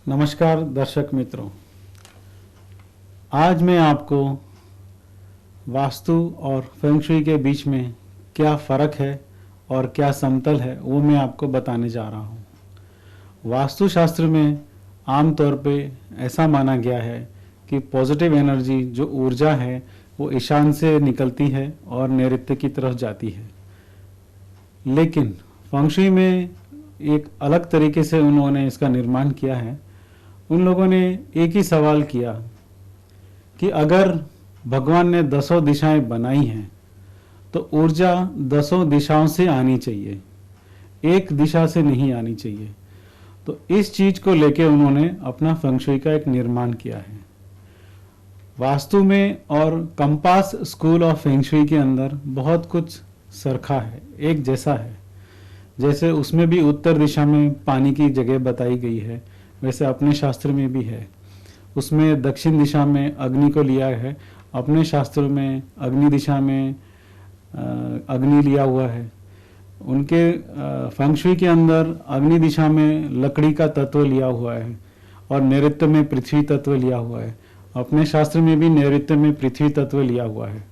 नमस्कार दर्शक मित्रों, आज मैं आपको वास्तु और फेंग शुई के बीच में क्या फ़र्क है और क्या समतल है वो मैं आपको बताने जा रहा हूँ। वास्तुशास्त्र में आमतौर पे ऐसा माना गया है कि पॉजिटिव एनर्जी जो ऊर्जा है वो ईशान से निकलती है और नैऋत्य की तरफ जाती है, लेकिन फेंग शुई में एक अलग तरीके से उन्होंने इसका निर्माण किया है। उन लोगों ने एक ही सवाल किया कि अगर भगवान ने 10 दिशाएं बनाई हैं तो ऊर्जा 10 दिशाओं से आनी चाहिए, एक दिशा से नहीं आनी चाहिए। तो इस चीज को लेके उन्होंने अपना फेंग शुई का एक निर्माण किया है। वास्तु में और compass school of feng shui के अंदर बहुत कुछ सरखा है, एक जैसा है। जैसे उसमें भी उत्तर दिशा में पानी की जगह बताई गई है, वैसे अपने शास्त्र में भी है। उसमें दक्षिण दिशा में अग्नि को लिया है, अपने शास्त्रों में अग्नि दिशा में अग्नि लिया हुआ है। उनके फेंग शुई के अंदर अग्नि दिशा में लकड़ी का तत्व लिया हुआ है और नैऋत्य में पृथ्वी तत्व लिया हुआ है। अपने शास्त्र में भी नैऋत्य में पृथ्वी तत्व लिया हुआ है।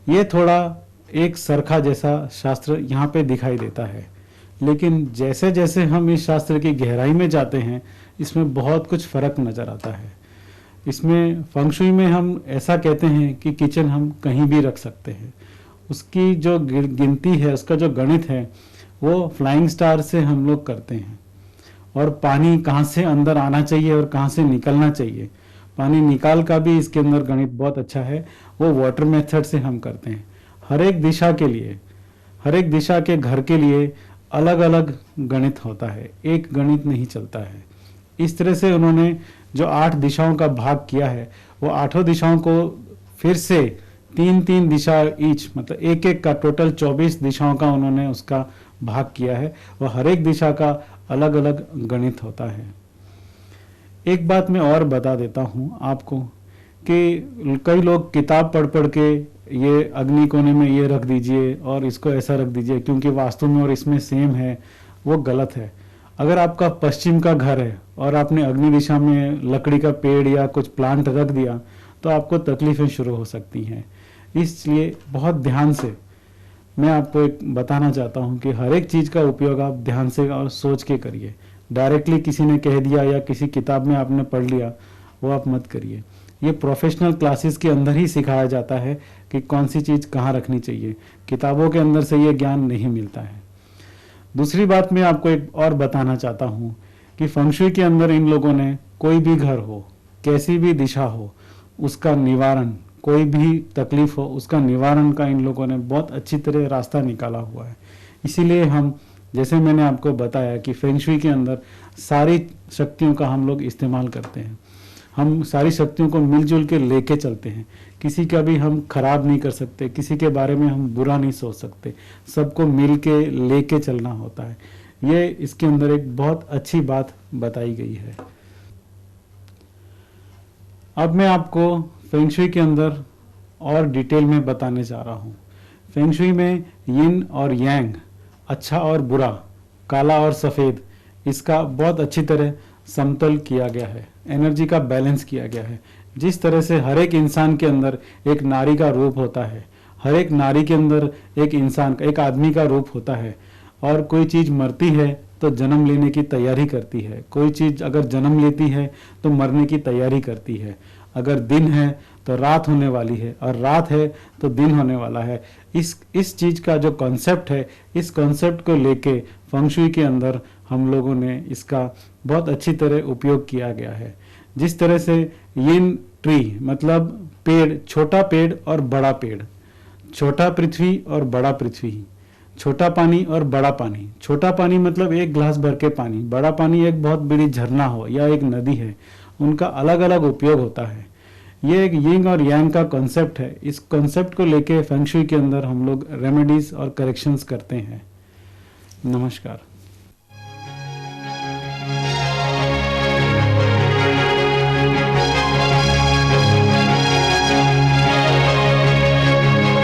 ये थोड़ा एक सरखा जैसा शास्त्र यहाँ पे दिखाई देता है, लेकिन जैसे जैसे हम इस शास्त्र की गहराई में जाते हैं इसमें बहुत कुछ फर्क नजर आता है। इसमें फेंग शुई में हम ऐसा कहते हैं कि किचन हम कहीं भी रख सकते हैं। उसकी जो गिनती है, उसका जो गणित है वो फ्लाइंग स्टार से हम लोग करते हैं। और पानी कहाँ से अंदर आना चाहिए और कहाँ से निकलना चाहिए, पानी निकाल का भी इसके अंदर गणित बहुत अच्छा है, वो वाटर मेथड से हम करते हैं। हर एक दिशा के लिए, हर एक दिशा के घर के लिए अलग अलग गणित होता है, एक गणित नहीं चलता है। इस तरह से उन्होंने जो 8 दिशाओं का भाग किया है वो 8 दिशाओं को फिर से 3-3 दिशा ईच, मतलब एक एक का टोटल 24 दिशाओं का उन्होंने उसका भाग किया है। वह हर एक दिशा का अलग अलग गणित होता है। एक बात मैं और बता देता हूँ आपको कि कई लोग किताब पढ़ पढ़ के ये अग्नि कोने में ये रख दीजिए और इसको ऐसा रख दीजिए क्योंकि वास्तु में और इसमें सेम है, वो गलत है। अगर आपका पश्चिम का घर है और आपने अग्नि दिशा में लकड़ी का पेड़ या कुछ प्लांट रख दिया तो आपको तकलीफें शुरू हो सकती हैं। इसलिए बहुत ध्यान से मैं आपको एक बताना चाहता हूँ कि हर एक चीज़ का उपयोग आप ध्यान से और सोच के करिए। डायरेक्टली किसी ने कह दिया या किसी किताब में आपने पढ़ लिया वो आप मत करिए। ये प्रोफेशनल क्लासेस के अंदर ही सिखाया जाता है कि कौन सी चीज़ कहाँ रखनी चाहिए, किताबों के अंदर से ये ज्ञान नहीं मिलता है। दूसरी बात मैं आपको एक और बताना चाहता हूँ कि फेंग शुई के अंदर इन लोगों ने कोई भी घर हो, कैसी भी दिशा हो, उसका निवारण, कोई भी तकलीफ हो उसका निवारण का इन लोगों ने बहुत अच्छी तरह रास्ता निकाला हुआ है। इसीलिए हम, जैसे मैंने आपको बताया कि फेंग शुई के अंदर सारी शक्तियों का हम लोग इस्तेमाल करते हैं। हम सारी शक्तियों को मिलजुल के लेके चलते हैं, किसी का भी हम खराब नहीं कर सकते, किसी के बारे में हम बुरा नहीं सोच सकते, सबको मिल के लेके चलना होता है। ये इसके अंदर एक बहुत अच्छी बात बताई गई है। अब मैं आपको फेंग शुई के अंदर और डिटेल में बताने जा रहा हूँ। फेंग शुई में यिन और यांग, अच्छा और बुरा, काला और सफ़ेद, इसका बहुत अच्छी तरह समतल किया गया है, एनर्जी का बैलेंस किया गया है। जिस तरह से हर एक इंसान के अंदर एक नारी का रूप होता है, हर एक नारी के अंदर एक इंसान, एक आदमी का रूप होता है। और कोई चीज़ मरती है तो जन्म लेने की तैयारी करती है, कोई चीज़ अगर जन्म लेती है तो मरने की तैयारी करती है। अगर दिन है तो रात होने वाली है और रात है तो दिन होने वाला है। इस चीज़ का जो कॉन्सेप्ट है, इस कॉन्सेप्ट को लेके फेंग शुई के अंदर हम लोगों ने इसका बहुत अच्छी तरह उपयोग किया गया है। जिस तरह से यिन ट्री मतलब पेड़, छोटा पेड़ और बड़ा पेड़, छोटा पृथ्वी और बड़ा पृथ्वी, छोटा पानी और बड़ा पानी। छोटा पानी मतलब एक गिलास भर के पानी, बड़ा पानी एक बहुत बड़ी झरना हो या एक नदी है, उनका अलग अलग उपयोग होता है। ये एक यिंग और यांग का कॉन्सेप्ट है। इस कॉन्सेप्ट को लेके फेंग शुई के अंदर हम लोग रेमेडीज और करेक्शंस करते हैं। नमस्कार।